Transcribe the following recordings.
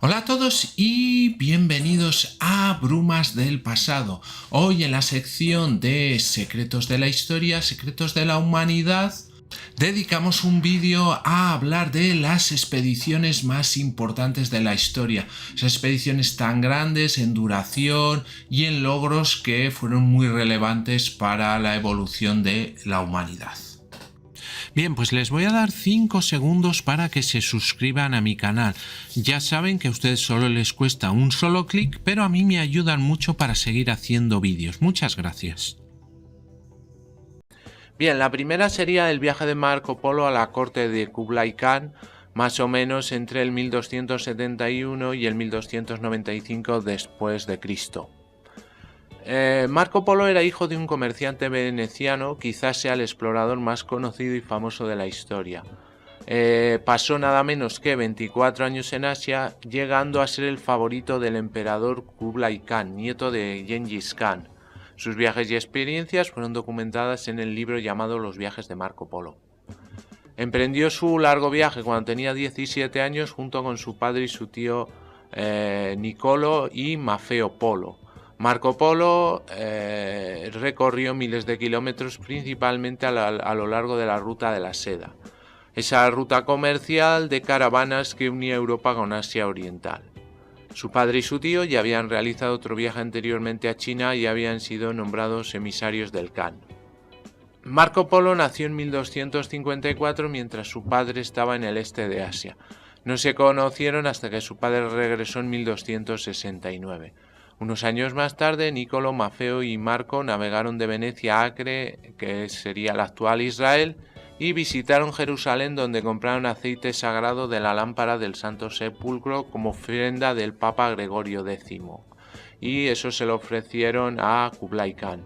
Hola a todos y bienvenidos a Brumas del Pasado. Hoy en la sección de Secretos de la Historia, Secretos de la Humanidad, dedicamos un vídeo a hablar de las expediciones más importantes de la historia. Esas expediciones tan grandes en duración y en logros que fueron muy relevantes para la evolución de la humanidad. Bien, pues les voy a dar 5 segundos para que se suscriban a mi canal. Ya saben que a ustedes solo les cuesta un solo clic, pero a mí me ayudan mucho para seguir haciendo vídeos. Muchas gracias. Bien, la primera sería el viaje de Marco Polo a la corte de Kublai Khan, más o menos entre el 1271 y el 1295 después de Cristo. Marco Polo era hijo de un comerciante veneciano, quizás sea el explorador más conocido y famoso de la historia. Pasó nada menos que 24 años en Asia, llegando a ser el favorito del emperador Kublai Khan, nieto de Gengis Khan. Sus viajes y experiencias fueron documentadas en el libro llamado Los viajes de Marco Polo. Emprendió su largo viaje cuando tenía 17 años junto con su padre y su tío Nicolo y Maffeo Polo. Marco Polo recorrió miles de kilómetros principalmente a lo largo de la ruta de la seda, esa ruta comercial de caravanas que unía Europa con Asia Oriental. Su padre y su tío ya habían realizado otro viaje anteriormente a China y habían sido nombrados emisarios del Khan. Marco Polo nació en 1254 mientras su padre estaba en el este de Asia. No se conocieron hasta que su padre regresó en 1269. Unos años más tarde, Nicolo, Maffeo y Marco navegaron de Venecia a Acre, que sería la actual Israel, y visitaron Jerusalén, donde compraron aceite sagrado de la lámpara del Santo Sepulcro como ofrenda del Papa Gregorio X, y eso se lo ofrecieron a Kublai Khan.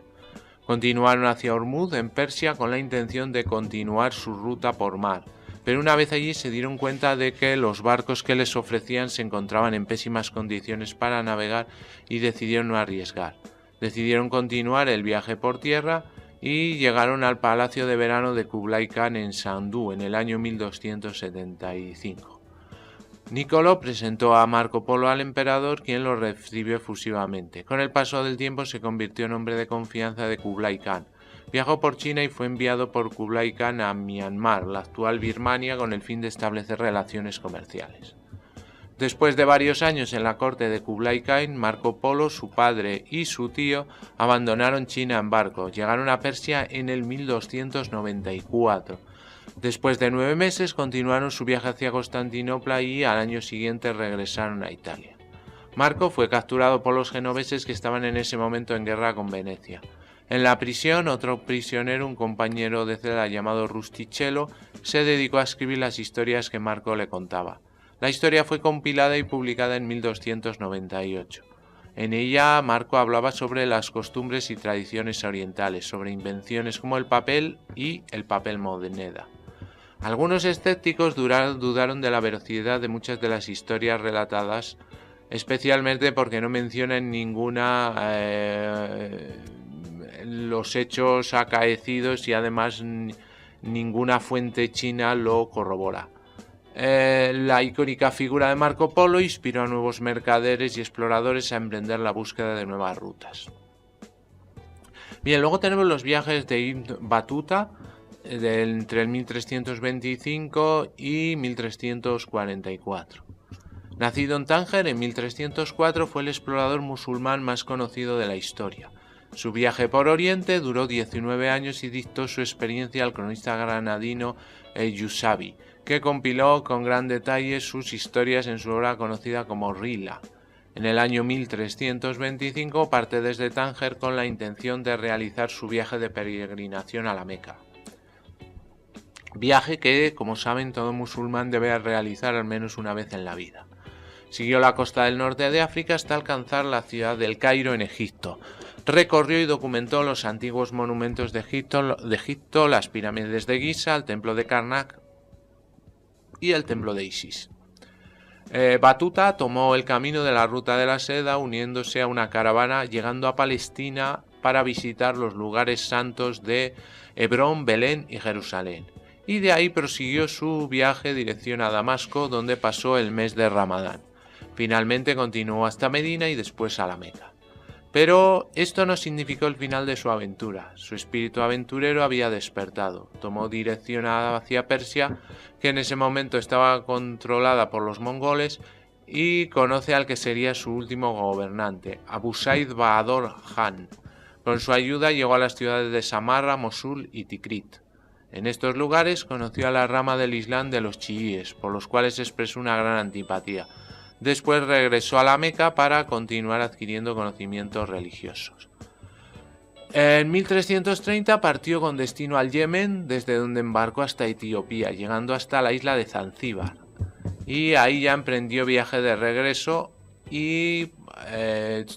Continuaron hacia Ormuz, en Persia, con la intención de continuar su ruta por mar, pero una vez allí se dieron cuenta de que los barcos que les ofrecían se encontraban en pésimas condiciones para navegar y decidieron no arriesgar. Decidieron continuar el viaje por tierra y llegaron al palacio de verano de Kublai Khan en Sandú en el año 1275. Nicolo presentó a Marco Polo al emperador, quien lo recibió efusivamente. Con el paso del tiempo se convirtió en hombre de confianza de Kublai Khan. Viajó por China y fue enviado por Kublai Khan a Myanmar, la actual Birmania, con el fin de establecer relaciones comerciales. Después de varios años en la corte de Kublai Khan, Marco Polo, su padre y su tío abandonaron China en barco. Llegaron a Persia en el 1294. Después de 9 meses continuaron su viaje hacia Constantinopla y al año siguiente regresaron a Italia. Marco fue capturado por los genoveses que estaban en ese momento en guerra con Venecia. En la prisión, otro prisionero, un compañero de celda llamado Rustichello, se dedicó a escribir las historias que Marco le contaba. La historia fue compilada y publicada en 1298. En ella, Marco hablaba sobre las costumbres y tradiciones orientales, sobre invenciones como el papel y el papel moneda. Algunos escépticos dudaron de la veracidad de muchas de las historias relatadas, especialmente porque no mencionan ninguna los hechos acaecidos y además ninguna fuente china lo corrobora. La icónica figura de Marco Polo inspiró a nuevos mercaderes y exploradores a emprender la búsqueda de nuevas rutas. Bien, luego tenemos los viajes de Ibn Battuta entre el 1325 y 1344. Nacido en Tánger en 1304, fue el explorador musulmán más conocido de la historia. Su viaje por Oriente duró 19 años y dictó su experiencia al cronista granadino Yusabi, que compiló con gran detalle sus historias en su obra conocida como Rila. En el año 1325 parte desde Tánger con la intención de realizar su viaje de peregrinación a la Meca. Viaje que, como saben, todo musulmán debe realizar al menos una vez en la vida. Siguió la costa del norte de África hasta alcanzar la ciudad del Cairo en Egipto. Recorrió y documentó los antiguos monumentos de Egipto, las pirámides de Giza, el templo de Karnak y el templo de Isis. Batuta tomó el camino de la ruta de la seda, uniéndose a una caravana, llegando a Palestina para visitar los lugares santos de Hebrón, Belén y Jerusalén. Y de ahí prosiguió su viaje dirección a Damasco, donde pasó el mes de Ramadán. Finalmente continuó hasta Medina y después a la Meca. Pero esto no significó el final de su aventura. Su espíritu aventurero había despertado. Tomó dirección hacia Persia, que en ese momento estaba controlada por los mongoles, y conoce al que sería su último gobernante, Abu Said Bahadur Khan. Con su ayuda llegó a las ciudades de Samarra, Mosul y Tikrit. En estos lugares conoció a la rama del Islam de los chiíes, por los cuales expresó una gran antipatía. Después regresó a la Meca para continuar adquiriendo conocimientos religiosos. En 1330 partió con destino al Yemen, desde donde embarcó hasta Etiopía, llegando hasta la isla de Zanzíbar. Y ahí ya emprendió viaje de regreso y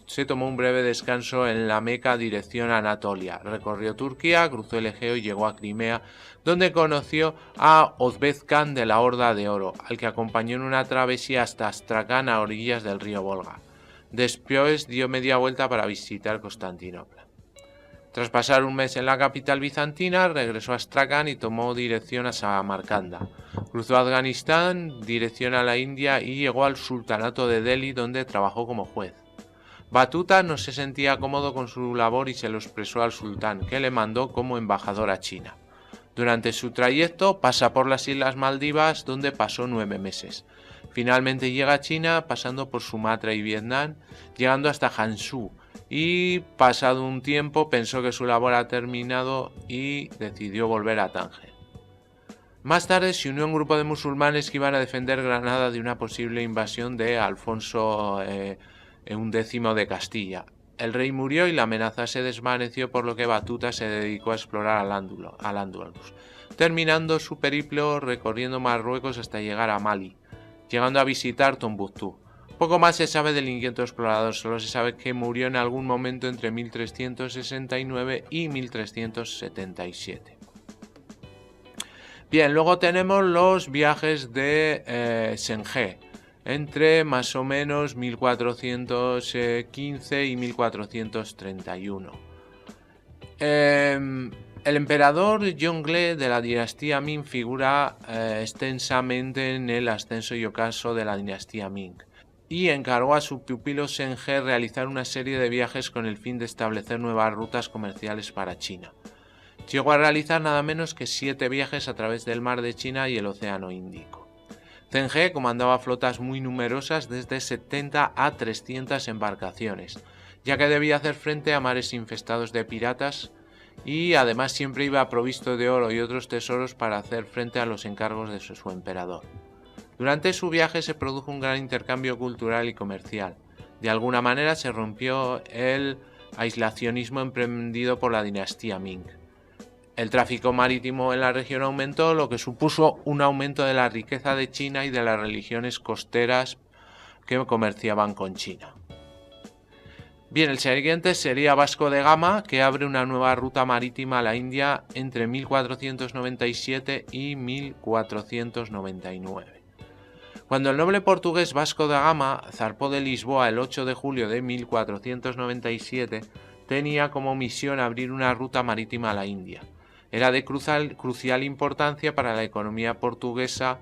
se tomó un breve descanso en la Meca dirección a Anatolia. Recorrió Turquía, cruzó el Egeo y llegó a Crimea, donde conoció a Ozbek Khan de la Horda de Oro, al que acompañó en una travesía hasta Astracán a orillas del río Volga. Después dio media vuelta para visitar Constantinopla. Tras pasar un mes en la capital bizantina, regresó a Astracán y tomó dirección a Samarcanda. Cruzó Afganistán, dirección a la India y llegó al sultanato de Delhi, donde trabajó como juez. Batuta no se sentía cómodo con su labor y se lo expresó al sultán, que le mandó como embajador a China. Durante su trayecto pasa por las Islas Maldivas, donde pasó 9 meses. Finalmente llega a China, pasando por Sumatra y Vietnam, llegando hasta Hangzhou, y pasado un tiempo pensó que su labor ha terminado y decidió volver a Tánger. Más tarde se unió a un grupo de musulmanes que iban a defender Granada de una posible invasión de Alfonso XI de Castilla. El rey murió y la amenaza se desvaneció, por lo que Batuta se dedicó a explorar Al-Ándalus, terminando su periplo recorriendo Marruecos hasta llegar a Mali, llegando a visitar Tombuctú. Poco más se sabe del inquieto explorador, solo se sabe que murió en algún momento entre 1369 y 1377. Bien, luego tenemos los viajes de Senghé, entre más o menos 1415 y 1431. El emperador Yongle de la dinastía Ming figura extensamente en el ascenso y ocaso de la dinastía Ming, y encargó a su pupilo Senghé realizar una serie de viajes con el fin de establecer nuevas rutas comerciales para China. Llegó a realizar nada menos que 7 viajes a través del mar de China y el Océano Índico. Senghé comandaba flotas muy numerosas, desde 70 a 300 embarcaciones, ya que debía hacer frente a mares infestados de piratas, y además siempre iba provisto de oro y otros tesoros para hacer frente a los encargos de su emperador. Durante su viaje se produjo un gran intercambio cultural y comercial. De alguna manera se rompió el aislacionismo emprendido por la dinastía Ming. El tráfico marítimo en la región aumentó, lo que supuso un aumento de la riqueza de China y de las religiones costeras que comerciaban con China. Bien, el siguiente sería Vasco de Gama, que abre una nueva ruta marítima a la India entre 1497 y 1499. Cuando el noble portugués Vasco da Gama zarpó de Lisboa el 8 de julio de 1497, tenía como misión abrir una ruta marítima a la India. Era de crucial importancia para la economía portuguesa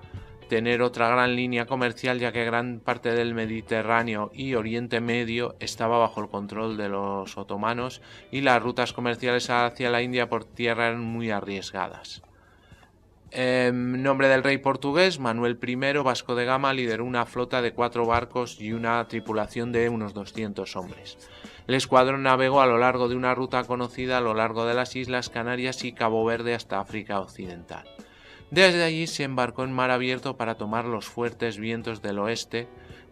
tener otra gran línea comercial, ya que gran parte del Mediterráneo y Oriente Medio estaba bajo el control de los otomanos y las rutas comerciales hacia la India por tierra eran muy arriesgadas. En nombre del rey portugués Manuel I, Vasco de Gama lideró una flota de 4 barcos y una tripulación de unos 200 hombres. El escuadrón navegó a lo largo de una ruta conocida a lo largo de las Islas Canarias y Cabo Verde hasta África Occidental. Desde allí se embarcó en mar abierto para tomar los fuertes vientos del oeste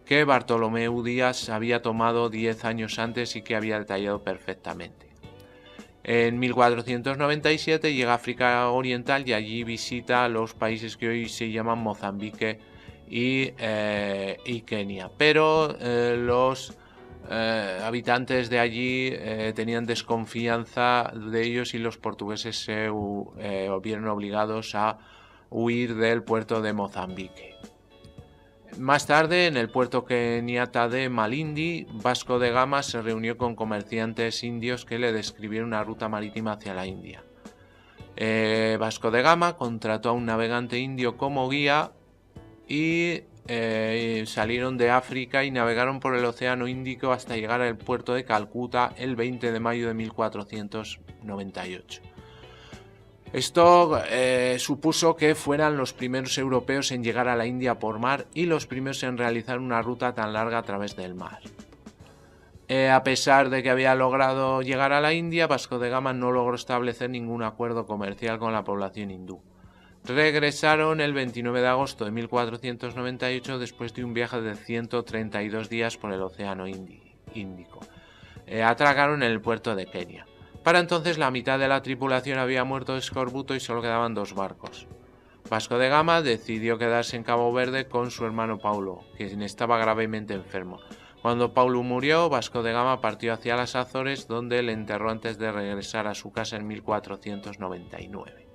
que Bartolomeu Díaz había tomado 10 años antes y que había detallado perfectamente. En 1497 llega a África Oriental y allí visita los países que hoy se llaman Mozambique y Kenia, pero los habitantes de allí tenían desconfianza de ellos y los portugueses se vieron obligados a huir del puerto de Mozambique. Más tarde, en el puerto keniata de Malindi, Vasco de Gama se reunió con comerciantes indios que le describieron una ruta marítima hacia la India. Vasco de Gama contrató a un navegante indio como guía y salieron de África y navegaron por el Océano Índico hasta llegar al puerto de Calcuta el 20 de mayo de 1498. Esto supuso que fueran los primeros europeos en llegar a la India por mar y los primeros en realizar una ruta tan larga a través del mar. A pesar de que había logrado llegar a la India, Vasco de Gama no logró establecer ningún acuerdo comercial con la población hindú. Regresaron el 29 de agosto de 1498 después de un viaje de 132 días por el Océano Índico. Atracaron en el puerto de Kenia. Para entonces la mitad de la tripulación había muerto de escorbuto y solo quedaban 2 barcos. Vasco de Gama decidió quedarse en Cabo Verde con su hermano Paulo, quien estaba gravemente enfermo. Cuando Paulo murió, Vasco de Gama partió hacia las Azores, donde le enterró antes de regresar a su casa en 1499.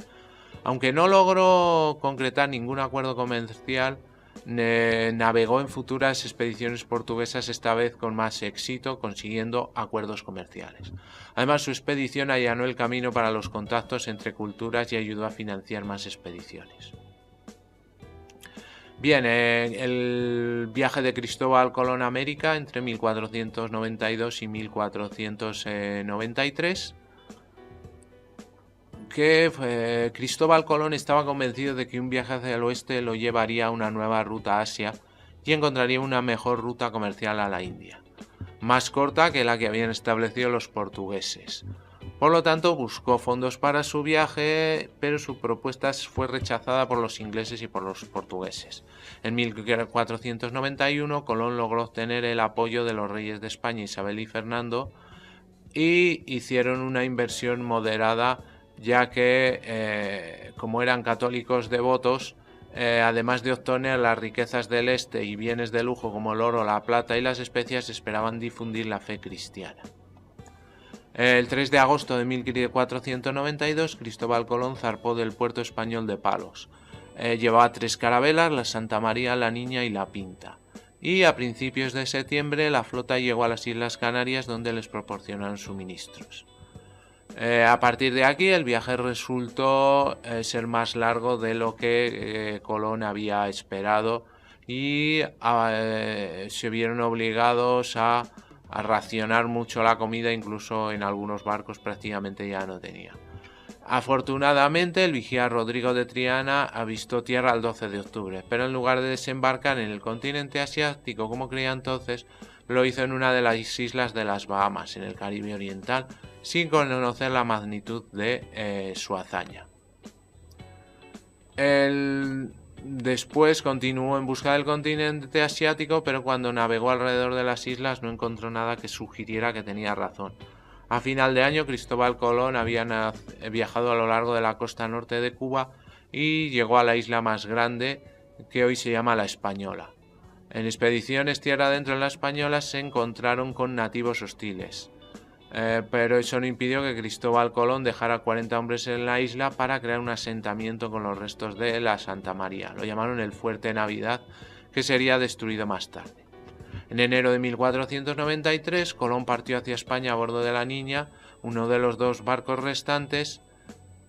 Aunque no logró concretar ningún acuerdo comercial, navegó en futuras expediciones portuguesas, esta vez con más éxito, consiguiendo acuerdos comerciales. Además, su expedición allanó el camino para los contactos entre culturas y ayudó a financiar más expediciones. Bien, el viaje de Cristóbal Colón a América entre 1492 y 1493, que Cristóbal Colón estaba convencido de que un viaje hacia el oeste lo llevaría a una nueva ruta a Asia y encontraría una mejor ruta comercial a la India, más corta que la que habían establecido los portugueses. Por lo tanto, buscó fondos para su viaje, pero su propuesta fue rechazada por los ingleses y por los portugueses. En 1491, Colón logró obtener el apoyo de los reyes de España, Isabel y Fernando, y hicieron una inversión moderada, ya que, como eran católicos devotos, además de obtener las riquezas del este y bienes de lujo como el oro, la plata y las especias, esperaban difundir la fe cristiana. El 3 de agosto de 1492, Cristóbal Colón zarpó del puerto español de Palos. Llevaba 3 carabelas, la Santa María, la Niña y la Pinta. Y a principios de septiembre la flota llegó a las Islas Canarias, donde les proporcionaron suministros. A partir de aquí el viaje resultó ser más largo de lo que Colón había esperado y se vieron obligados a racionar mucho la comida, incluso en algunos barcos prácticamente ya no tenía. Afortunadamente el vigía Rodrigo de Triana avistó tierra el 12 de octubre, pero en lugar de desembarcar en el continente asiático como creía entonces, lo hizo en una de las islas de las Bahamas, en el Caribe Oriental, sin conocer la magnitud de su hazaña. Después continuó en busca del continente asiático, pero cuando navegó alrededor de las islas no encontró nada que sugiriera que tenía razón. A final de año, Cristóbal Colón había viajado a lo largo de la costa norte de Cuba y llegó a la isla más grande, que hoy se llama La Española. En expediciones tierra adentro en La Española se encontraron con nativos hostiles, pero eso no impidió que Cristóbal Colón dejara 40 hombres en la isla para crear un asentamiento con los restos de la Santa María. Lo llamaron el Fuerte Navidad, que sería destruido más tarde. En enero de 1493, Colón partió hacia España a bordo de la Niña, uno de los 2 barcos restantes,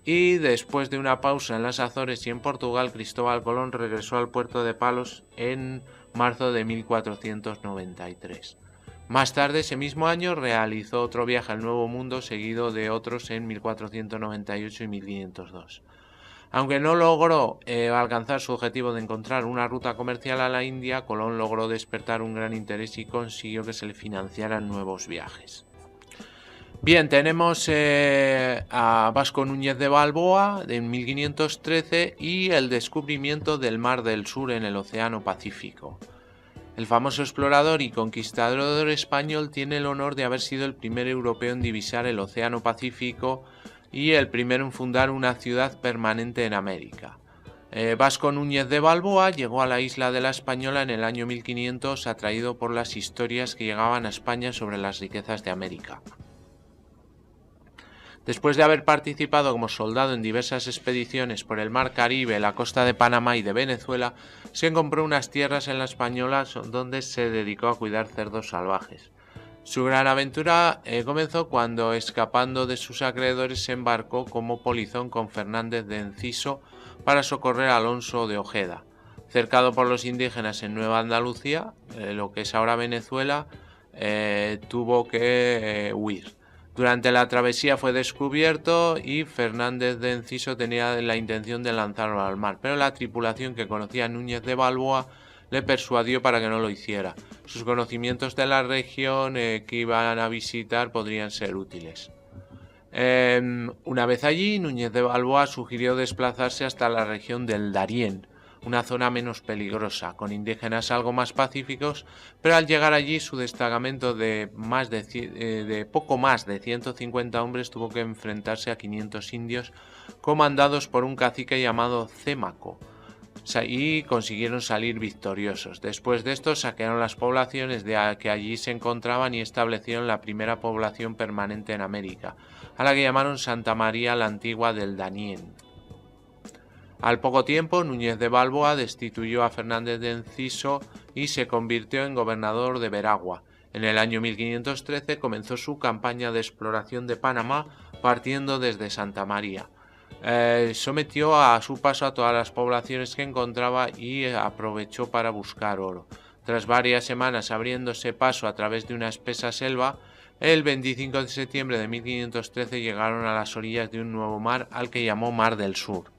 y después de una pausa en las Azores y en Portugal, Cristóbal Colón regresó al puerto de Palos en marzo de 1493. Más tarde, ese mismo año, realizó otro viaje al Nuevo Mundo, seguido de otros en 1498 y 1502. Aunque no logró alcanzar su objetivo de encontrar una ruta comercial a la India, Colón logró despertar un gran interés y consiguió que se le financiaran nuevos viajes. Bien, tenemos a Vasco Núñez de Balboa en 1513 y el descubrimiento del Mar del Sur en el Océano Pacífico. El famoso explorador y conquistador español tiene el honor de haber sido el primer europeo en divisar el Océano Pacífico y el primero en fundar una ciudad permanente en América. Vasco Núñez de Balboa llegó a la isla de la Española en el año 1500, atraído por las historias que llegaban a España sobre las riquezas de América. Después de haber participado como soldado en diversas expediciones por el Mar Caribe, la costa de Panamá y de Venezuela, se compró unas tierras en la Española donde se dedicó a cuidar cerdos salvajes. Su gran aventura comenzó cuando, escapando de sus acreedores, se embarcó como polizón con Fernández de Enciso para socorrer a Alonso de Ojeda. Cercado por los indígenas en Nueva Andalucía, lo que es ahora Venezuela, tuvo que huir. Durante la travesía fue descubierto y Fernández de Enciso tenía la intención de lanzarlo al mar, pero la tripulación que conocía a Núñez de Balboa le persuadió para que no lo hiciera. Sus conocimientos de la región que iban a visitar podrían ser útiles. Una vez allí, Núñez de Balboa sugirió desplazarse hasta la región del Darién, una zona menos peligrosa, con indígenas algo más pacíficos, pero al llegar allí su destacamento de poco más de 150 hombres tuvo que enfrentarse a 500 indios comandados por un cacique llamado Cémaco, y consiguieron salir victoriosos. Después de esto saquearon las poblaciones que allí se encontraban y establecieron la primera población permanente en América, a la que llamaron Santa María la Antigua del Danién. Al poco tiempo, Núñez de Balboa destituyó a Fernández de Enciso y se convirtió en gobernador de Veragua. En el año 1513 comenzó su campaña de exploración de Panamá partiendo desde Santa María. Sometió a su paso a todas las poblaciones que encontraba y aprovechó para buscar oro. Tras varias semanas abriéndose paso a través de una espesa selva, el 25 de septiembre de 1513 llegaron a las orillas de un nuevo mar al que llamó Mar del Sur.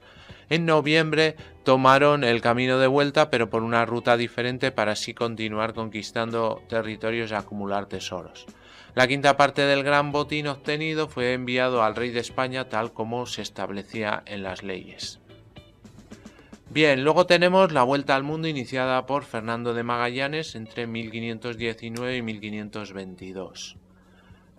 En noviembre tomaron el camino de vuelta, pero por una ruta diferente para así continuar conquistando territorios y acumular tesoros. La quinta parte del gran botín obtenido fue enviado al rey de España tal como se establecía en las leyes. Bien, luego tenemos la vuelta al mundo iniciada por Fernando de Magallanes entre 1519 y 1522.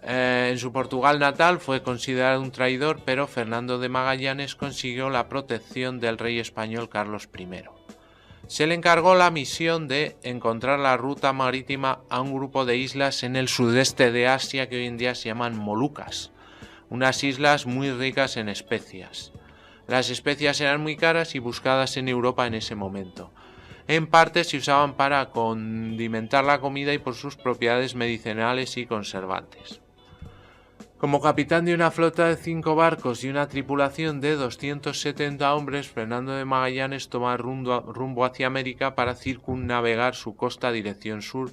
En su Portugal natal fue considerado un traidor, pero Fernando de Magallanes consiguió la protección del rey español Carlos I. Se le encargó la misión de encontrar la ruta marítima a un grupo de islas en el sudeste de Asia que hoy en día se llaman Molucas, unas islas muy ricas en especias. Las especias eran muy caras y buscadas en Europa en ese momento. En parte se usaban para condimentar la comida y por sus propiedades medicinales y conservantes. Como capitán de una flota de 5 barcos y una tripulación de 270 hombres, Fernando de Magallanes toma rumbo hacia América para circunnavegar su costa dirección sur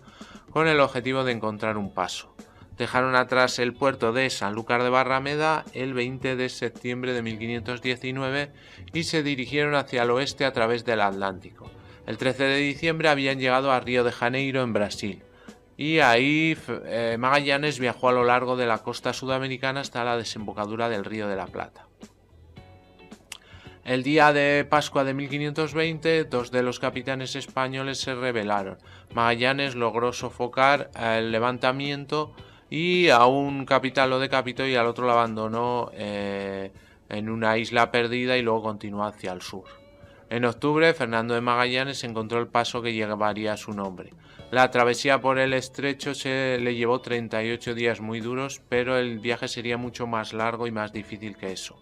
con el objetivo de encontrar un paso. Dejaron atrás el puerto de Sanlúcar de Barrameda el 20 de septiembre de 1519 y se dirigieron hacia el oeste a través del Atlántico. El 13 de diciembre habían llegado a Río de Janeiro, en Brasil. Y ahí Magallanes viajó a lo largo de la costa sudamericana hasta la desembocadura del Río de la Plata. El día de Pascua de 1520, 2 de los capitanes españoles se rebelaron. Magallanes logró sofocar el levantamiento y a un capitán lo decapitó y al otro lo abandonó en una isla perdida y luego continuó hacia el sur. En octubre, Fernando de Magallanes encontró el paso que llevaría a su nombre. La travesía por el estrecho se le llevó 38 días muy duros, pero el viaje sería mucho más largo y más difícil que eso.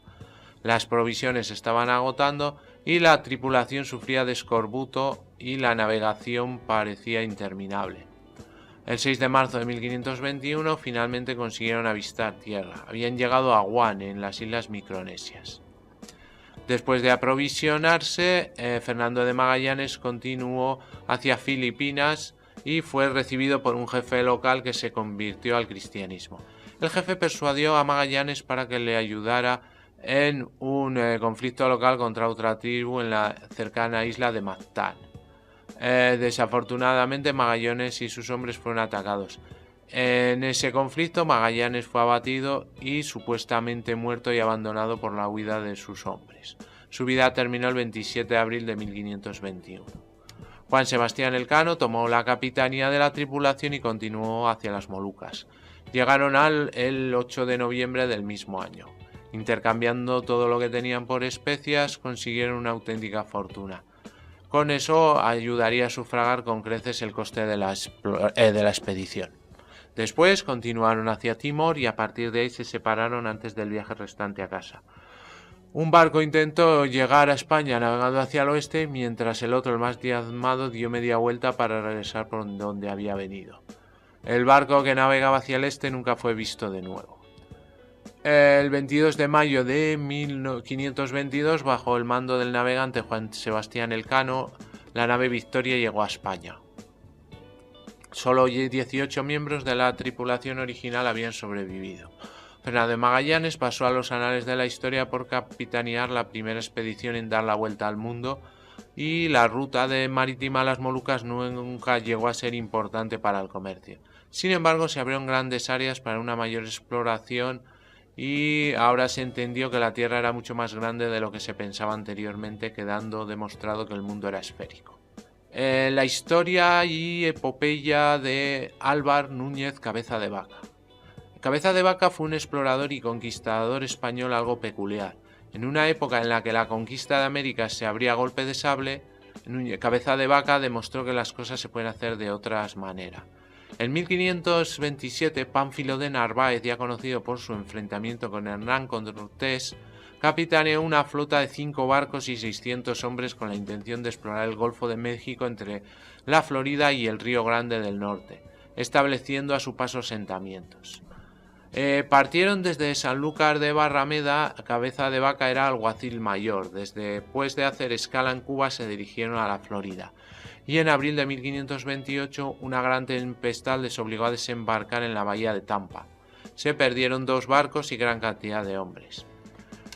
Las provisiones estaban agotando y la tripulación sufría de escorbuto y la navegación parecía interminable. El 6 de marzo de 1521 finalmente consiguieron avistar tierra. Habían llegado a Guam, en las islas Micronesias. Después de aprovisionarse, Fernando de Magallanes continuó hacia Filipinas y fue recibido por un jefe local que se convirtió al cristianismo. El jefe persuadió a Magallanes para que le ayudara en un conflicto local contra otra tribu en la cercana isla de Mactán. Desafortunadamente, Magallanes y sus hombres fueron atacados. En ese conflicto, Magallanes fue abatido y supuestamente muerto y abandonado por la huida de sus hombres. Su vida terminó el 27 de abril de 1521. Juan Sebastián Elcano tomó la capitanía de la tripulación y continuó hacia las Molucas. Llegaron el 8 de noviembre del mismo año. Intercambiando todo lo que tenían por especias, consiguieron una auténtica fortuna. Con eso ayudaría a sufragar con creces el coste de la expedición. Después continuaron hacia Timor y a partir de ahí se separaron antes del viaje restante a casa. Un barco intentó llegar a España navegando hacia el oeste, mientras el otro, el más diezmado, dio media vuelta para regresar por donde había venido. El barco que navegaba hacia el este nunca fue visto de nuevo. El 22 de mayo de 1522, bajo el mando del navegante Juan Sebastián Elcano, la nave Victoria llegó a España. Solo 18 miembros de la tripulación original habían sobrevivido. Fernando de Magallanes pasó a los anales de la historia por capitanear la primera expedición en dar la vuelta al mundo, y la ruta marítima a las Molucas nunca llegó a ser importante para el comercio. Sin embargo, se abrieron grandes áreas para una mayor exploración y ahora se entendió que la Tierra era mucho más grande de lo que se pensaba anteriormente, quedando demostrado que el mundo era esférico. La historia y epopeya de Álvar Núñez Cabeza de Vaca. Cabeza de Vaca fue un explorador y conquistador español algo peculiar. En una época en la que la conquista de América se abría a golpe de sable, Cabeza de Vaca demostró que las cosas se pueden hacer de otras maneras. En 1527, Pánfilo de Narváez, ya conocido por su enfrentamiento con Hernán Cortés, capitaneó una flota de 5 barcos y 600 hombres con la intención de explorar el Golfo de México entre la Florida y el Río Grande del Norte, estableciendo a su paso asentamientos. Partieron desde Sanlúcar de Barrameda. Cabeza de Vaca era alguacil mayor. Después de hacer escala en Cuba se dirigieron a la Florida, y en abril de 1528 una gran tempestad les obligó a desembarcar en la bahía de Tampa. Se perdieron 2 barcos y gran cantidad de hombres.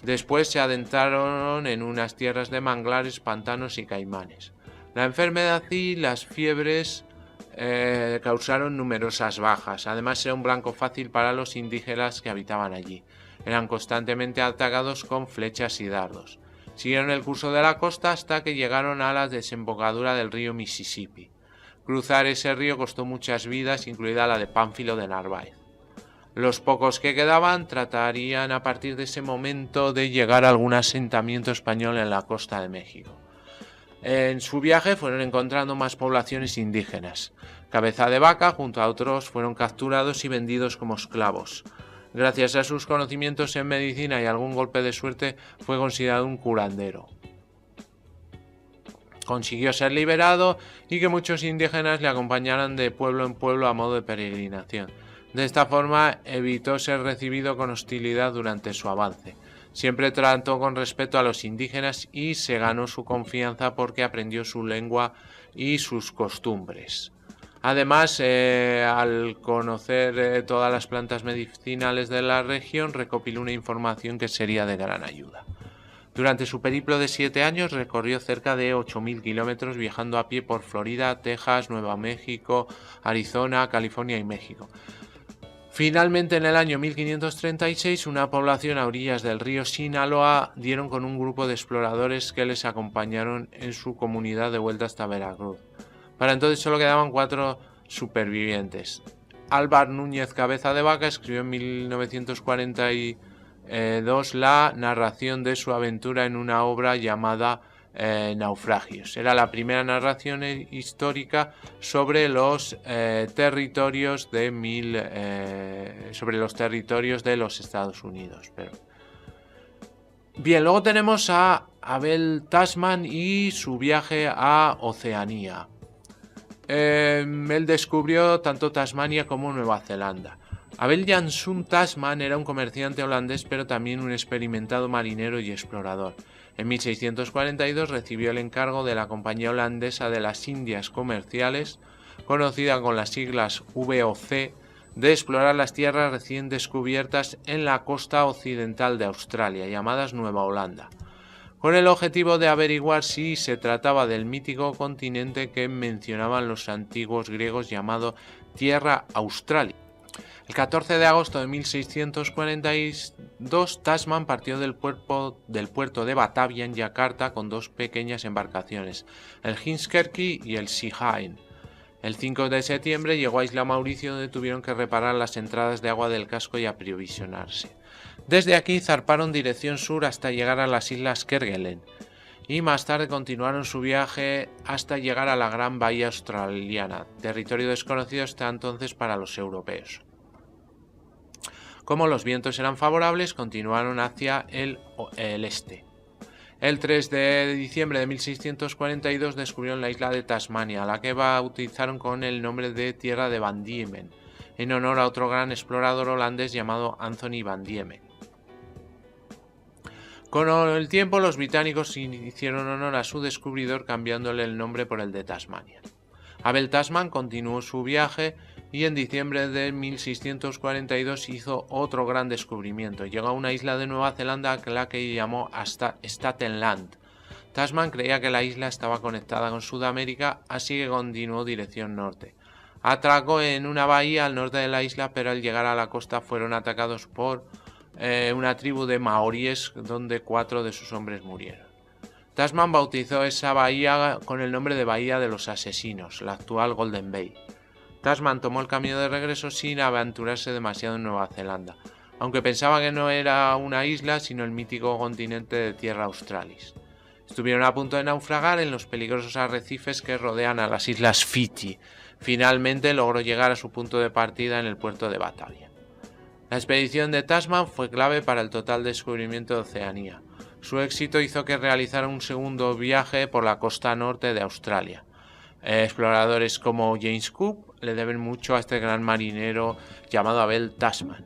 Después se adentraron en unas tierras de manglares, pantanos y caimanes. La enfermedad y las fiebres causaron numerosas bajas. Además, era un blanco fácil para los indígenas que habitaban allí. Eran constantemente atacados con flechas y dardos. Siguieron el curso de la costa hasta que llegaron a la desembocadura del río Mississippi. Cruzar ese río costó muchas vidas, incluida la de Pánfilo de Narváez. Los pocos que quedaban tratarían a partir de ese momento de llegar a algún asentamiento español en la costa de México. En su viaje fueron encontrando más poblaciones indígenas. Cabeza de Vaca, junto a otros, fueron capturados y vendidos como esclavos. Gracias a sus conocimientos en medicina y algún golpe de suerte, fue considerado un curandero. Consiguió ser liberado y que muchos indígenas le acompañaran de pueblo en pueblo a modo de peregrinación. De esta forma evitó ser recibido con hostilidad durante su avance. Siempre trató con respeto a los indígenas y se ganó su confianza porque aprendió su lengua y sus costumbres. Además, al conocer todas las plantas medicinales de la región, recopiló una información que sería de gran ayuda. Durante su periplo de 7 años recorrió cerca de 8.000 kilómetros viajando a pie por Florida, Texas, Nuevo México, Arizona, California y México. Finalmente, en el año 1536, una población a orillas del río Sinaloa dieron con un grupo de exploradores que les acompañaron en su comunidad de vuelta hasta Veracruz. Para entonces solo quedaban 4 supervivientes. Álvar Núñez Cabeza de Vaca escribió en 1942 la narración de su aventura en una obra llamada Naufragios. Era la primera narración histórica sobre los territorios de los Estados Unidos. Bien, luego tenemos a Abel Tasman y su viaje a Oceanía. Él descubrió tanto Tasmania como Nueva Zelanda. Abel Janszoon Tasman era un comerciante holandés, pero también un experimentado marinero y explorador. En 1642 recibió el encargo de la Compañía Holandesa de las Indias Comerciales, conocida con las siglas VOC, de explorar las tierras recién descubiertas en la costa occidental de Australia, llamadas Nueva Holanda, con el objetivo de averiguar si se trataba del mítico continente que mencionaban los antiguos griegos llamado Tierra Australis. El 14 de agosto de 1642, Tasman partió del puerto de Batavia en Yakarta con 2 pequeñas embarcaciones, el Hinskerki y el Sihain. El 5 de septiembre llegó a Isla Mauricio, donde tuvieron que reparar las entradas de agua del casco y aprovisionarse. Desde aquí zarparon dirección sur hasta llegar a las Islas Kerguelen, y más tarde continuaron su viaje hasta llegar a la Gran Bahía Australiana, territorio desconocido hasta entonces para los europeos. Como los vientos eran favorables, continuaron hacia el este. El 3 de diciembre de 1642 descubrieron la isla de Tasmania, la que bautizaron con el nombre de Tierra de Van Diemen, en honor a otro gran explorador holandés llamado Anthony Van Diemen. Con el tiempo los británicos hicieron honor a su descubridor cambiándole el nombre por el de Tasmania. Abel Tasman continuó su viaje y en diciembre de 1642 hizo otro gran descubrimiento. Llegó a una isla de Nueva Zelanda a la que llamó Staten Land. Tasman creía que la isla estaba conectada con Sudamérica, así que continuó dirección norte. Atracó en una bahía al norte de la isla, pero al llegar a la costa fueron atacados por una tribu de maoríes donde 4 de sus hombres murieron. Tasman bautizó esa bahía con el nombre de Bahía de los Asesinos, la actual Golden Bay. Tasman tomó el camino de regreso sin aventurarse demasiado en Nueva Zelanda, aunque pensaba que no era una isla sino el mítico continente de Tierra Australis. Estuvieron a punto de naufragar en los peligrosos arrecifes que rodean a las islas Fiji. Finalmente logró llegar a su punto de partida en el puerto de Batavia. La expedición de Tasman fue clave para el total descubrimiento de Oceanía. Su éxito hizo que realizara un segundo viaje por la costa norte de Australia. Exploradores como James Cook le deben mucho a este gran marinero llamado Abel Tasman.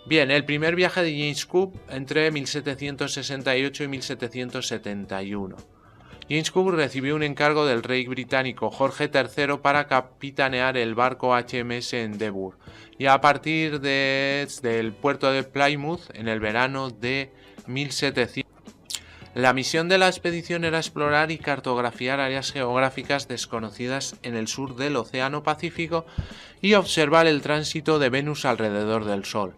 Bien, el primer viaje de James Cook entre 1768 y 1771. James Cook recibió un encargo del rey británico Jorge III para capitanear el barco HMS Endeavour y a partir del puerto de Plymouth en el verano de 1700. La misión de la expedición era explorar y cartografiar áreas geográficas desconocidas en el sur del Océano Pacífico y observar el tránsito de Venus alrededor del Sol,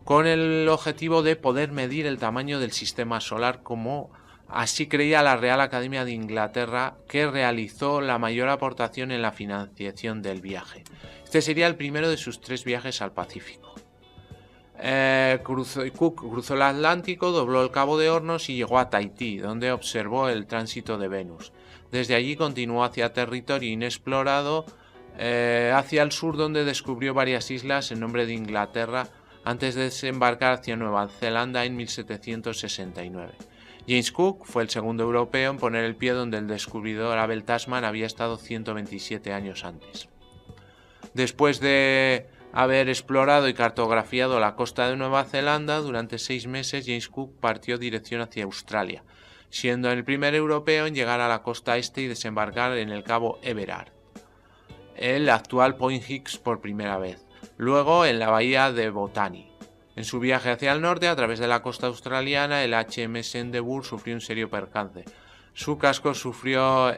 con el objetivo de poder medir el tamaño del sistema solar como así creía la Real Academia de Inglaterra, que realizó la mayor aportación en la financiación del viaje. Este sería el primero de sus 3 viajes al Pacífico. Cook cruzó el Atlántico, dobló el Cabo de Hornos y llegó a Tahití, donde observó el tránsito de Venus. Desde allí continuó hacia territorio inexplorado, hacia el sur, donde descubrió varias islas en nombre de Inglaterra, antes de desembarcar hacia Nueva Zelanda en 1769. James Cook fue el segundo europeo en poner el pie donde el descubridor Abel Tasman había estado 127 años antes. Después de haber explorado y cartografiado la costa de Nueva Zelanda durante 6 meses, James Cook partió dirección hacia Australia, siendo el primer europeo en llegar a la costa este y desembarcar en el cabo Everard, el actual Point Hicks por primera vez, luego en la bahía de Botany. En su viaje hacia el norte, a través de la costa australiana, el HMS Endeavour sufrió un serio percance. Su casco sufrió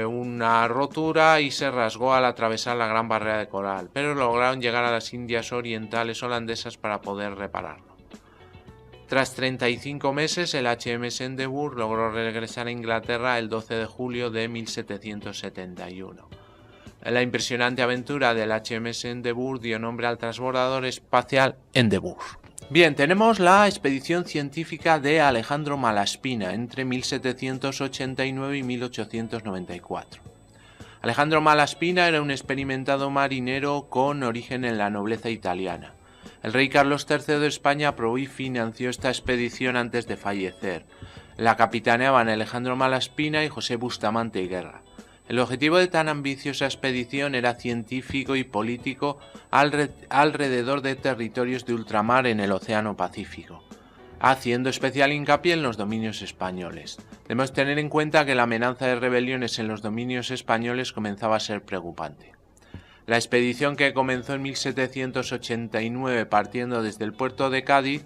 una rotura y se rasgó al atravesar la Gran Barrera de Coral, pero lograron llegar a las Indias Orientales holandesas para poder repararlo. Tras 35 meses, el HMS Endeavour logró regresar a Inglaterra el 12 de julio de 1771. La impresionante aventura del HMS Endeavour dio nombre al transbordador espacial Endeavour. Bien, tenemos la expedición científica de Alejandro Malaspina entre 1789 y 1894. Alejandro Malaspina era un experimentado marinero con origen en la nobleza italiana. El rey Carlos III de España aprobó y financió esta expedición antes de fallecer. La capitaneaban Alejandro Malaspina y José Bustamante y Guerra. El objetivo de tan ambiciosa expedición era científico y político alrededor de territorios de ultramar en el Océano Pacífico, haciendo especial hincapié en los dominios españoles. Debemos tener en cuenta que la amenaza de rebeliones en los dominios españoles comenzaba a ser preocupante. La expedición, que comenzó en 1789 partiendo desde el puerto de Cádiz,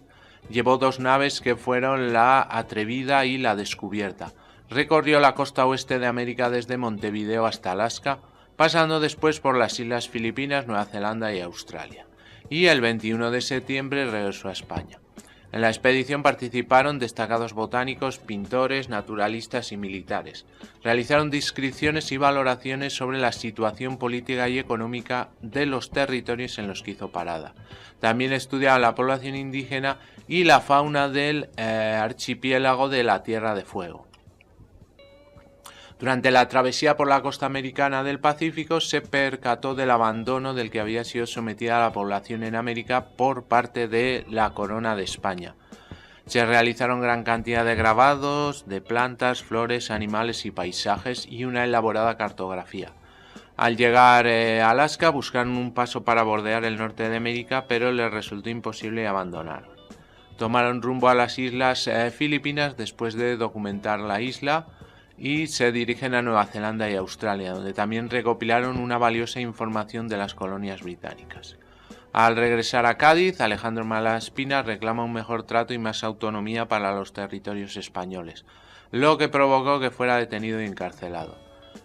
llevó 2 naves que fueron la Atrevida y la Descubierta. Recorrió la costa oeste de América desde Montevideo hasta Alaska, pasando después por las islas Filipinas, Nueva Zelanda y Australia. Y el 21 de septiembre regresó a España. En la expedición participaron destacados botánicos, pintores, naturalistas y militares. Realizaron descripciones y valoraciones sobre la situación política y económica de los territorios en los que hizo parada. También estudiaron la población indígena y la fauna del archipiélago de la Tierra de Fuego. Durante la travesía por la costa americana del Pacífico se percató del abandono del que había sido sometida la población en América por parte de la Corona de España. Se realizaron gran cantidad de grabados de plantas, flores, animales y paisajes y una elaborada cartografía. Al llegar a Alaska buscaron un paso para bordear el norte de América, pero les resultó imposible y abandonaron. Tomaron rumbo a las islas Filipinas después de documentar la isla y se dirigen a Nueva Zelanda y Australia, donde también recopilaron una valiosa información de las colonias británicas. Al regresar a Cádiz, Alejandro Malaspina reclama un mejor trato y más autonomía para los territorios españoles, lo que provocó que fuera detenido y encarcelado.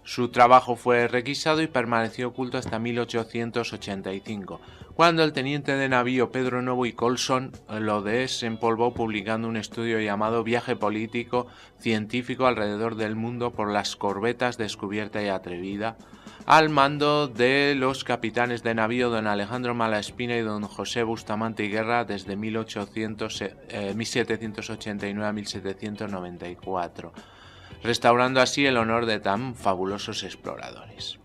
Su trabajo fue requisado y permaneció oculto hasta 1885, cuando el teniente de navío Pedro Novo y Colson lo desempolvó publicando un estudio llamado Viaje político científico alrededor del mundo por las corbetas Descubierta y Atrevida, al mando de los capitanes de navío don Alejandro Malaspina y don José Bustamante y Guerra desde 1789 a 1794, restaurando así el honor de tan fabulosos exploradores.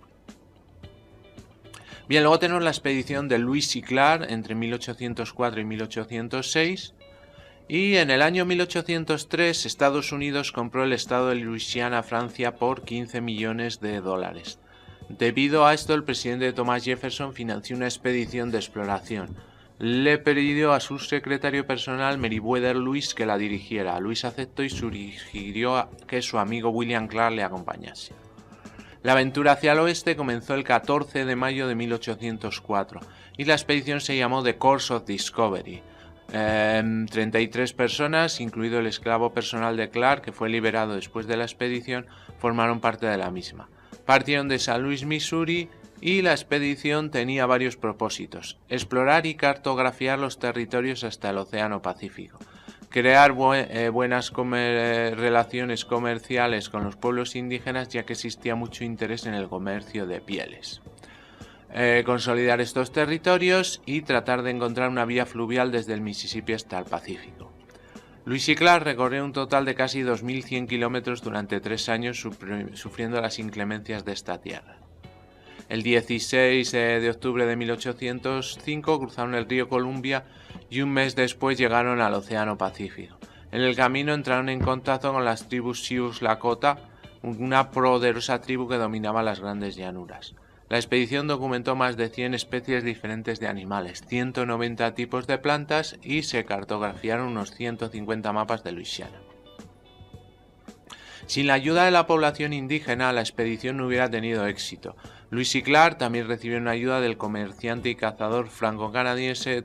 Bien, luego tenemos la expedición de Lewis y Clark entre 1804 y 1806, y en el año 1803 Estados Unidos compró el estado de Luisiana a Francia por $15 millones. Debido a esto, el presidente Thomas Jefferson financió una expedición de exploración. Le pidió a su secretario personal Meriwether Lewis que la dirigiera. Lewis aceptó y sugirió que su amigo William Clark le acompañase. La aventura hacia el oeste comenzó el 14 de mayo de 1804 y la expedición se llamó The Course of Discovery. 33 personas, incluido el esclavo personal de Clark, que fue liberado después de la expedición, formaron parte de la misma. Partieron de San Luis, Missouri, y la expedición tenía varios propósitos: explorar y cartografiar los territorios hasta el Océano Pacífico, crear buenas relaciones comerciales con los pueblos indígenas, ya que existía mucho interés en el comercio de pieles, consolidar estos territorios y tratar de encontrar una vía fluvial desde el Mississippi hasta el Pacífico. Lewis y Clark recorrió un total de casi 2.100 kilómetros durante 3 años, sufriendo las inclemencias de esta tierra. El 16 de octubre de 1805 cruzaron el río Columbia y un mes después llegaron al Océano Pacífico. En el camino entraron en contacto con las tribus Sioux Lakota, una poderosa tribu que dominaba las grandes llanuras. La expedición documentó más de 100 especies diferentes de animales, 190 tipos de plantas y se cartografiaron unos 150 mapas de Luisiana. Sin la ayuda de la población indígena, la expedición no hubiera tenido éxito. Lewis y Clark también recibieron ayuda del comerciante y cazador franco-canadiense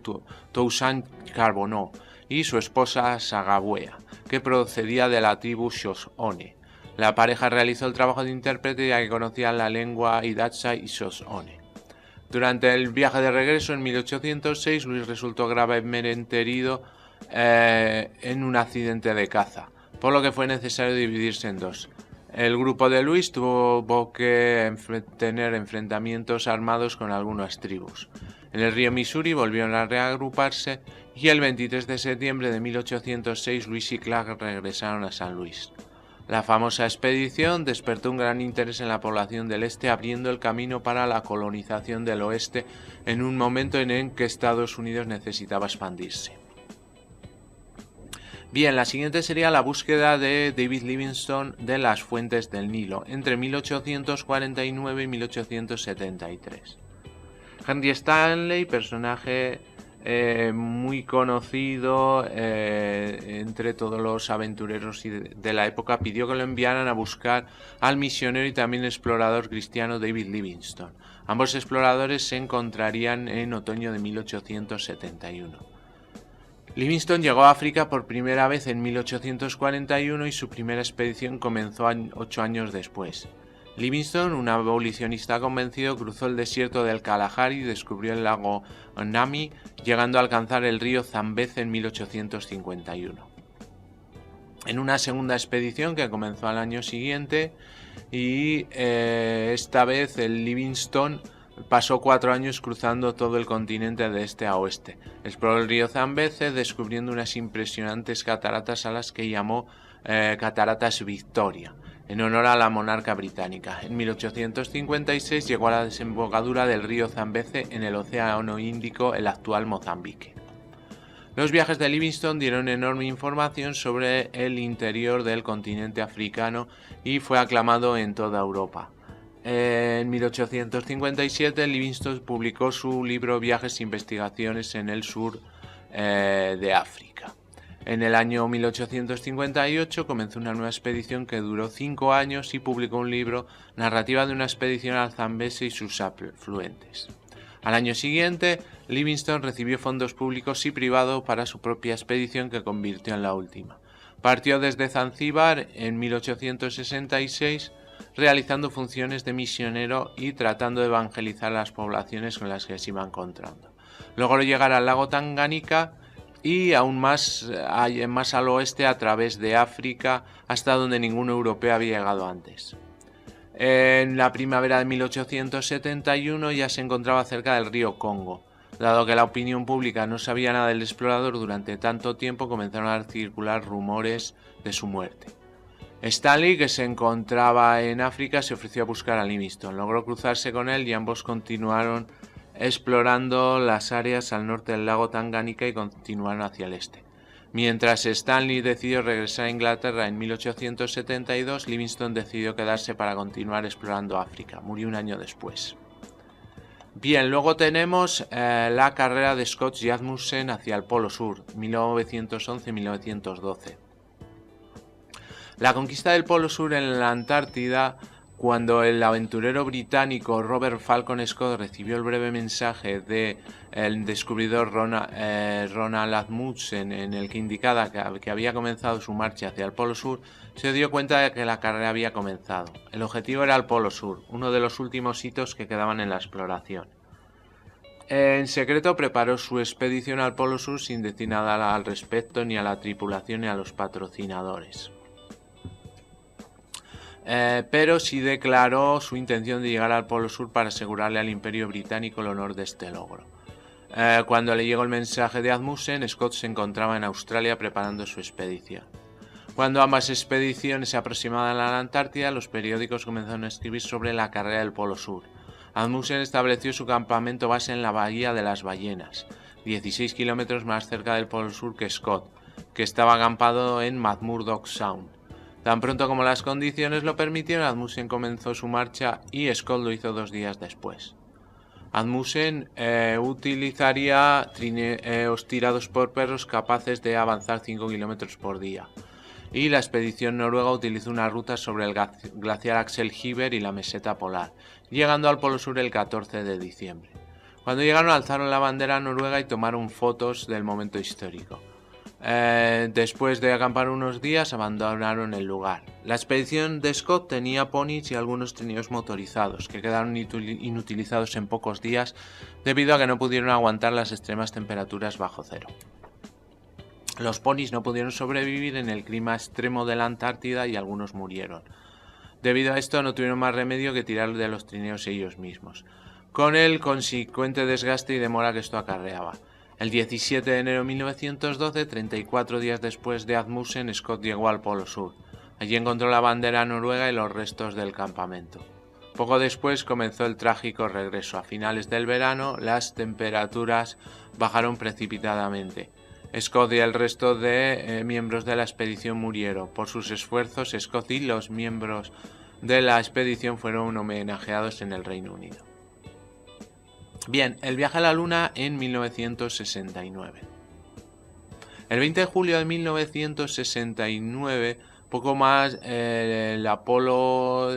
Toussaint Charbonneau y su esposa Sagawea, que procedía de la tribu Shoshone. La pareja realizó el trabajo de intérprete ya que conocían la lengua Hidatsa y Shoshone. Durante el viaje de regreso en 1806, Lewis resultó gravemente herido en un accidente de caza, por lo que fue necesario dividirse en dos. El grupo de Lewis tuvo que tener enfrentamientos armados con algunas tribus. En el río Missouri volvieron a reagruparse y el 23 de septiembre de 1806 Lewis y Clark regresaron a San Luis. La famosa expedición despertó un gran interés en la población del este, abriendo el camino para la colonización del oeste en un momento en el que Estados Unidos necesitaba expandirse. Bien, la siguiente sería la búsqueda de David Livingstone de las fuentes del Nilo entre 1849 y 1873. Henry Stanley, personaje muy conocido entre todos los aventureros de la época, pidió que lo enviaran a buscar al misionero y también explorador cristiano David Livingstone. Ambos exploradores se encontrarían en otoño de 1871. Livingstone llegó a África por primera vez en 1841 y su primera expedición comenzó 8 años después. Livingstone, un abolicionista convencido, cruzó el desierto del Kalahari y descubrió el lago Nami, llegando a alcanzar el río Zambeze en 1851. En una segunda expedición que comenzó al año siguiente, y esta vez el Livingstone pasó 4 años cruzando todo el continente de este a oeste. Exploró el río Zambeze, descubriendo unas impresionantes cataratas a las que llamó Cataratas Victoria, en honor a la monarca británica. En 1856 llegó a la desembocadura del río Zambeze en el Océano Índico, el actual Mozambique. Los viajes de Livingstone dieron enorme información sobre el interior del continente africano y fue aclamado en toda Europa. En 1857 Livingstone publicó su libro Viajes e investigaciones en el sur de África. En el año 1858 comenzó una nueva expedición que duró 5 años y publicó un libro, Narrativa de una expedición al Zambeze y sus afluentes. Al año siguiente, Livingstone recibió fondos públicos y privados para su propia expedición, que convirtió en la última. Partió desde Zanzíbar en 1866, realizando funciones de misionero y tratando de evangelizar a las poblaciones con las que se iba encontrando. Logró llegar al lago Tanganica y aún más al oeste, a través de África, hasta donde ningún europeo había llegado antes. En la primavera de 1871 ya se encontraba cerca del río Congo. Dado que la opinión pública no sabía nada del explorador durante tanto tiempo, comenzaron a circular rumores de su muerte. Stanley, que se encontraba en África, se ofreció a buscar a Livingstone. Logró cruzarse con él y ambos continuaron explorando las áreas al norte del lago Tanganica y continuaron hacia el este. Mientras Stanley decidió regresar a Inglaterra en 1872, Livingstone decidió quedarse para continuar explorando África. Murió un año después. Bien, luego tenemos la carrera de Scott y Asmussen hacia el Polo Sur, 1911-1912. La conquista del Polo Sur en la Antártida, cuando el aventurero británico Robert Falcon Scott recibió el breve mensaje del descubridor Ronald Asmussen, en el que indicaba que había comenzado su marcha hacia el Polo Sur, se dio cuenta de que la carrera había comenzado. El objetivo era el Polo Sur, uno de los últimos hitos que quedaban en la exploración. En secreto preparó su expedición al Polo Sur sin decir nada al respecto, ni a la tripulación ni a los patrocinadores. Pero sí declaró su intención de llegar al Polo Sur para asegurarle al Imperio Británico el honor de este logro. Cuando le llegó el mensaje de Asmussen, Scott se encontraba en Australia preparando su expedición. Cuando ambas expediciones se aproximaban a la Antártida, los periódicos comenzaron a escribir sobre la carrera del Polo Sur. Asmussen estableció su campamento base en la Bahía de las Ballenas, 16 kilómetros más cerca del Polo Sur que Scott, que estaba acampado en McMurdo Sound. Tan pronto como las condiciones lo permitieron, Asmussen comenzó su marcha y Scott lo hizo 2 días después. Asmussen utilizaría trineos tirados por perros capaces de avanzar 5 kilómetros por día. Y la expedición noruega utilizó una ruta sobre el glaciar Axel Heiber y la meseta polar, llegando al Polo Sur el 14 de diciembre. Cuando llegaron, alzaron la bandera noruega y tomaron fotos del momento histórico. Después de acampar unos días, abandonaron el lugar. La expedición de Scott tenía ponis y algunos trineos motorizados, que quedaron inutilizados en pocos días debido a que no pudieron aguantar las extremas temperaturas bajo cero. Los ponis no pudieron sobrevivir en el clima extremo de la Antártida y algunos murieron. Debido a esto, no tuvieron más remedio que tirar de los trineos ellos mismos, con el consecuente desgaste y demora que esto acarreaba. El 17 de enero de 1912, 34 días después de Asmussen, Scott llegó al Polo Sur. Allí encontró la bandera noruega y los restos del campamento. Poco después comenzó el trágico regreso. A finales del verano, las temperaturas bajaron precipitadamente. Scott y el resto de miembros de la expedición murieron. Por sus esfuerzos, Scott y los miembros de la expedición fueron homenajeados en el Reino Unido. Bien, el viaje a la Luna en 1969. El 20 de julio de 1969, poco más, el Apolo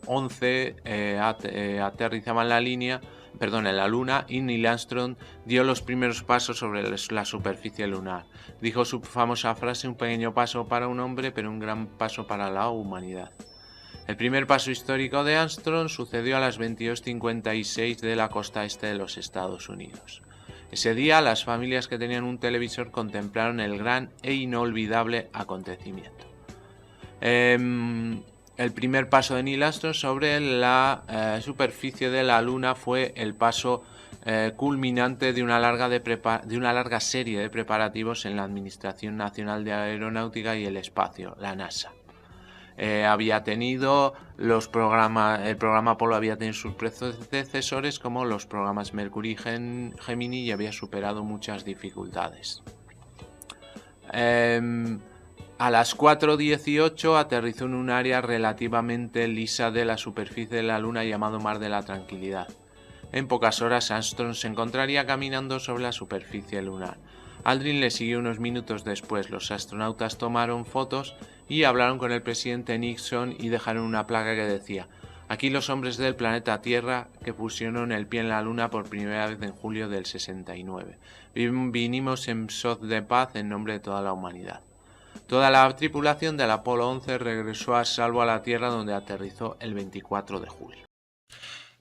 11 aterrizaba en la Luna, y Neil Armstrong dio los primeros pasos sobre la superficie lunar. Dijo su famosa frase: un pequeño paso para un hombre, pero un gran paso para la humanidad. El primer paso histórico de Armstrong sucedió a las 22:56 de la costa este de los Estados Unidos. Ese día, las familias que tenían un televisor contemplaron el gran e inolvidable acontecimiento. El primer paso de Neil Armstrong sobre la superficie de la Luna fue el paso culminante de una larga serie de preparativos en la Administración Nacional de Aeronáutica y el Espacio, la NASA. El programa Apolo había tenido sus predecesores, como los programas Mercury y Gemini, y había superado muchas dificultades. A las 4:18 aterrizó en un área relativamente lisa de la superficie de la Luna llamado Mar de la Tranquilidad. En pocas horas, Armstrong se encontraría caminando sobre la superficie lunar. Aldrin le siguió unos minutos después. Los astronautas tomaron fotos y hablaron con el presidente Nixon y dejaron una placa que decía: aquí los hombres del planeta Tierra que pusieron el pie en la Luna por primera vez en julio del 69. Vinimos en son de paz en nombre de toda la humanidad. Toda la tripulación del Apolo 11 regresó a salvo a la Tierra, donde aterrizó el 24 de julio.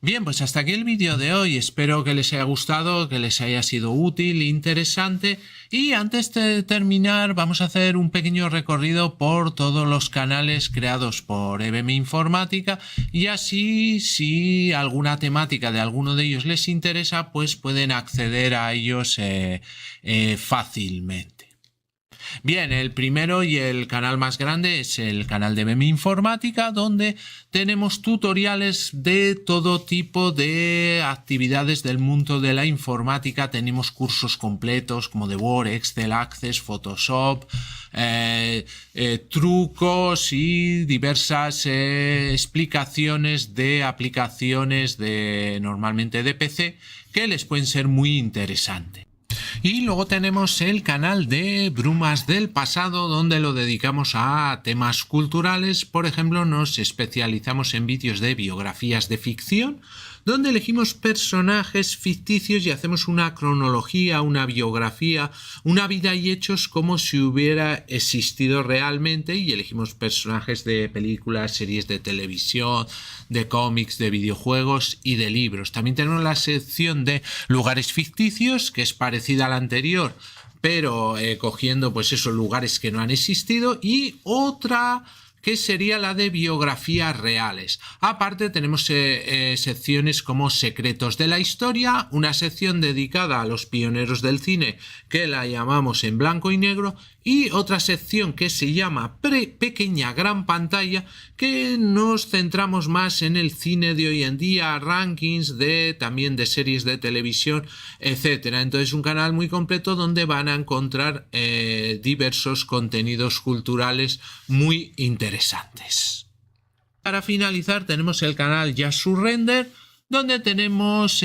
Bien, pues hasta aquí el vídeo de hoy. Espero que les haya gustado, que les haya sido útil, interesante. Y antes de terminar, vamos a hacer un pequeño recorrido por todos los canales creados por EBM Informática. Y así, si alguna temática de alguno de ellos les interesa, pues pueden acceder a ellos fácilmente. Bien, el primero y el canal más grande es el canal de EBM Informática, donde tenemos tutoriales de todo tipo de actividades del mundo de la informática. Tenemos cursos completos como de Word, Excel, Access, Photoshop, trucos y diversas explicaciones de aplicaciones normalmente de PC que les pueden ser muy interesantes. Y luego tenemos el canal de Brumas del Pasado, donde lo dedicamos a temas culturales. Por ejemplo, nos especializamos en vídeos de biografías de ficción, donde elegimos personajes ficticios y hacemos una cronología, una biografía, una vida y hechos como si hubiera existido realmente, y elegimos personajes de películas, series de televisión, de cómics, de videojuegos y de libros. También tenemos la sección de lugares ficticios, que es parecida a la anterior, pero cogiendo pues esos lugares que no han existido, y otra que sería la de biografías reales. Aparte tenemos secciones como secretos de la historia, una sección dedicada a los pioneros del cine que la llamamos en blanco y negro, y otra sección que se llama pequeña gran pantalla, que nos centramos más en el cine de hoy en día, rankings también de series de televisión, etcétera. Entonces, un canal muy completo donde van a encontrar diversos contenidos culturales muy interesantes. Para finalizar, tenemos el canal Just Surrender, donde tenemos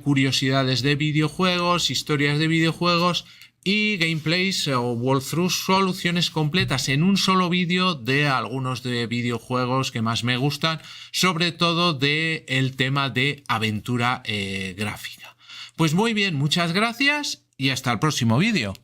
curiosidades de videojuegos, historias de videojuegos y gameplays o walkthroughs, soluciones completas en un solo vídeo de algunos de videojuegos que más me gustan, sobre todo del tema de aventura gráfica. Pues muy bien, muchas gracias y hasta el próximo vídeo.